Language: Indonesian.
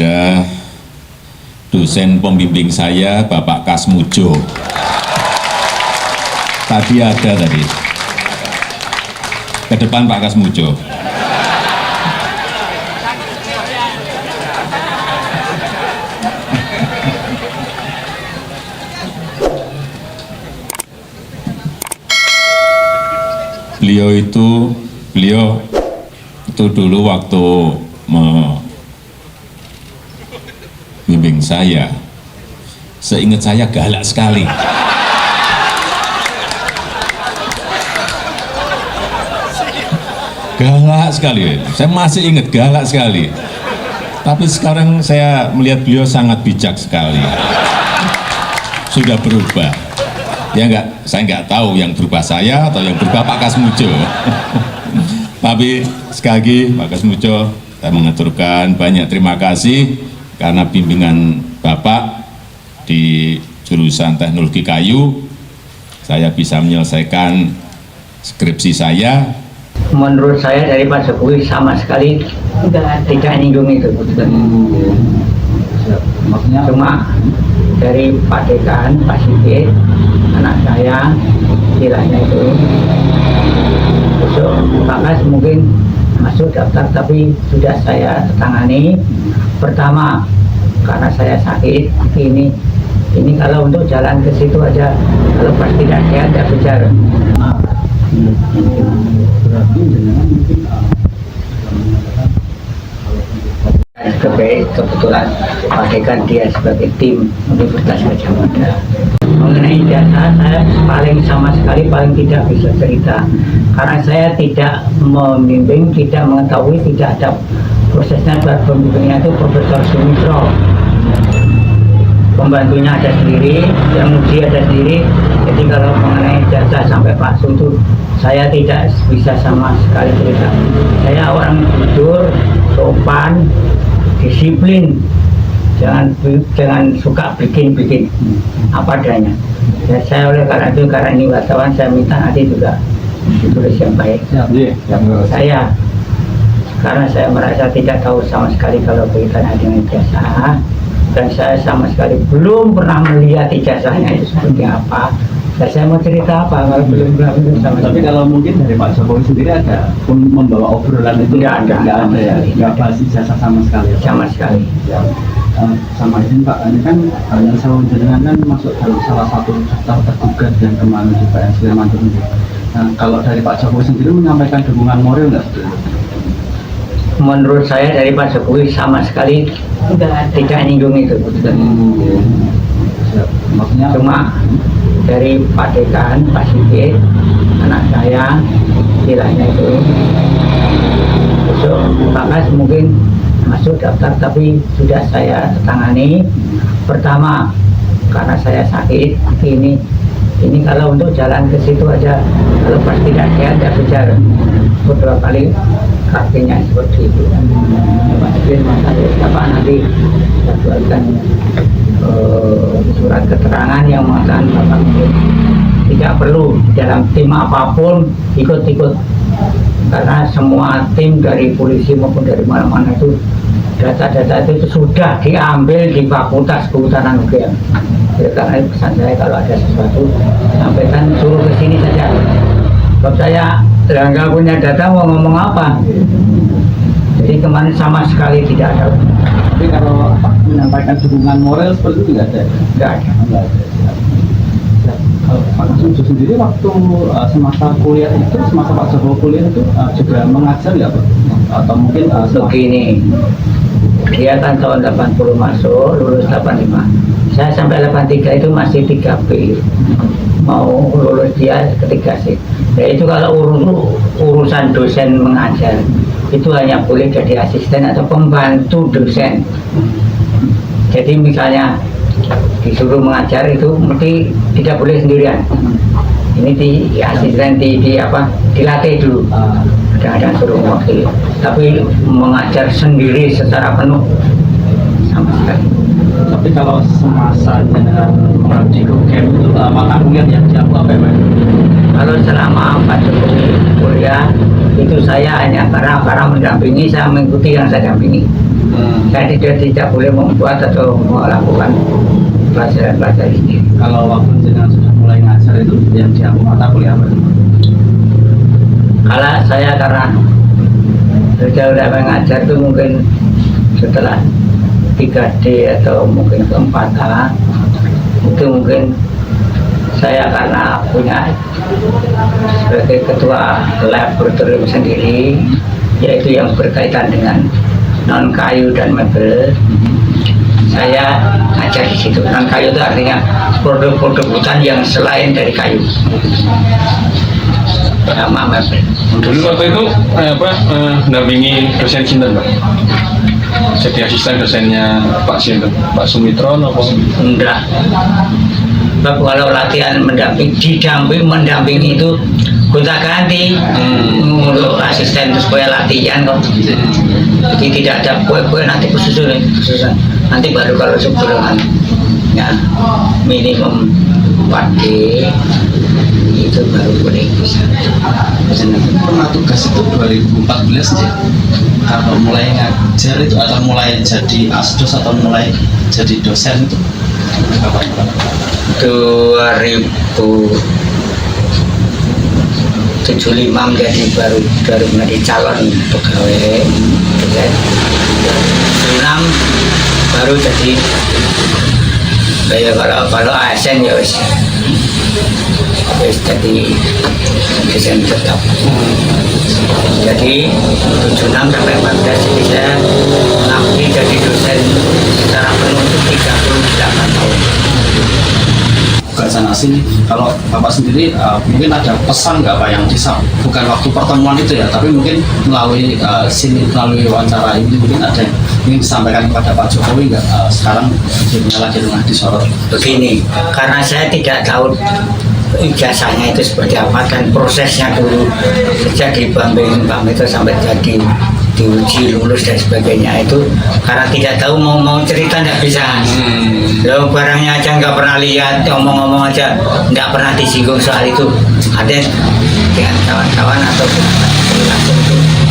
ada dosen pembimbing saya, Bapak Kasmujo. Tadi ada tadi. Ke depan Pak Kasmujo. Beliau itu dulu waktu membimbing saya, seingat saya galak sekali. Galak sekali, saya masih ingat galak sekali. Tapi sekarang saya melihat beliau sangat bijak sekali. Sudah berubah. Ya enggak, saya nggak tahu yang berubah saya atau yang berubah Pak Kasmujo. Tapi sekali lagi Pak Kasmujo, saya mengaturkan banyak terima kasih karena bimbingan Bapak di jurusan teknologi kayu, saya bisa menyelesaikan skripsi saya. Menurut saya dari Pak Jokowi sama sekali tidak nyinggung itu. Cuma dari Pak Dekan, Pak Sigit, anak saya istilahnya itu besok Pak Kas mungkin masuk daftar, tapi sudah saya tangani. Pertama karena saya sakit ini kalau untuk jalan ke situ aja, kalau pas tidak sehat tidak bicara. Kebetulan Pak Dekan dia sebagai tim Universitas Gadjah Mada. Mengenai ijazah saya sama sekali tidak bisa cerita karena saya tidak membimbing, tidak mengetahui, tidak ada prosesnya. Pembimbingnya itu Profesor Sumitro, pembantunya ada sendiri, yang uji ada sendiri. Jadi kalau mengenai ijazah sampai Pak Suntu saya tidak bisa sama sekali cerita. Saya orang jujur, sopan, disiplin, jangan suka bikin apa adanya. Ya, saya oleh karena ini wartawan, saya minta nanti juga ditulis yang baik. Saya karena saya merasa tidak tahu sama sekali kalau berkaitan dengan ijazah, dan saya sama sekali belum pernah melihat ijazahnya itu seperti apa. Dan saya mau cerita apa kalau belum sama. Tapi kalau mungkin dari Pak Jokowi sendiri ada membawa obrolan itu? Nggak ada ya, nggak bahas ijazah sama sekali. Sama sekali. Ya. Sama izin Pak, ini kan yang saya jenengan kan masuk dalam salah satu daftar tergugat yang kemarin di PN Sleman itu. Nah, kalau dari Pak Jokowi sendiri menyampaikan dukungan moral nggak? Menurut saya dari Pak Jokowi sama sekali tidak nyinggung itu. Maksudnya cuma dari Pak Dekan, Pak Sigit, anak saya istilahnya itu besok Pak Kas mungkin masuk daftar, tapi sudah saya tangani. Pertama karena saya sakit ini kalau untuk jalan ke situ aja, kalau pas tidak sehat tidak bicara. Beberapa kali kakinya seperti itu. Pak Sigit Bapak nanti saya buatkan surat keterangan yang mengatakan Bapak tidak perlu dalam tim apapun ikut-ikut, karena semua tim dari polisi maupun dari mana-mana itu data-data itu sudah diambil di Fakultas Kehutanan UGM. Karena pesan saya kalau ada sesuatu sampaikan, suruh ke sini saja. Kalau saya nggak punya data mau ngomong apa? Jadi kemarin sama sekali tidak ada. Tapi kalau menyampaikan dukungan moral seperti itu tidak ada? Nggak ada. Pak Kasmujo sendiri waktu semasa Pak Jokowi kuliah itu juga mengajar nggak Pak? Atau mungkin begini, dia kan tahun 80 masuk, lulus 85. Saya sampai 83 itu masih 3B, mau lulus dia ketiga sih. Ya itu kalau urusan dosen mengajar itu hanya boleh jadi asisten atau pembantu dosen. Jadi misalnya disuruh mengajar itu mesti tidak boleh sendirian. Ini di asisten dilatih dulu. Ada suruh wakil, tapi mengajar sendiri secara penuh sama sekali. Tapi kalau semasa dengan di UGM itu mata kuliah yang siapa apa ya? Kalau selama Pak Jokowi kuliah itu saya hanya karena mendampingi, saya mengikuti yang saya dampingi. Saya tidak boleh membuat atau melakukan pelajaran sendiri. Kalau waktu jenengan sudah mulai ngajar itu yang diambil mata kuliah apa? Kalau saya karena sudah mengajar itu mungkin setelah 3D atau mungkin ke-4A itu mungkin saya karena punya sebagai ketua laboratorium sendiri, yaitu yang berkaitan dengan non kayu dan mebel, saya ngajar di situ. Non kayu itu artinya produk-produk hutan yang selain dari kayu sama mebel. Dulu waktu itu dampingi dosen Sinten, Pak? Jadi asisten dosennya Pak Sinten, Pak Sumitron apa? Enggak. Sebab kalau latihan mendamping itu gonta ganti untuk asisten supaya latihan kok. Jadi tidak ada kue nanti khususan nanti baru kalau sebelum ya minimum 4D itu baru boleh bisa. Jenengan pernah tugas itu 2014 ya? Kalau mulai ngajar itu atau mulai jadi asdos atau mulai jadi dosen itu kapan? 2075 menjadi baru menjadi calon pegawai dosen. 2006 baru jadi kalau ASN ya wis jadi dosen tetap. Jadi 76 sampai 14 jadi saya mengabdi jadi dosen secara penuh untuk 38 tahun. Bukan sana sini. Kalau Bapak sendiri mungkin ada pesan nggak Pak yang bukan waktu pertemuan itu ya, tapi mungkin melalui sini melalui wawancara ini mungkin ada yang ingin disampaikan kepada Pak Jokowi nggak sekarang hidupnya lagi tengah disorot. Begini, karena saya tidak tahu ijazahnya itu seperti apa dan prosesnya dulu sejak di Bank itu sampai jadi diuji lulus dan sebagainya itu karena tidak tahu mau cerita nggak bisa. Lo barangnya aja nggak pernah lihat, ngomong-ngomong aja nggak pernah disinggung soal itu. Ada dengan kawan-kawan atau langsung itu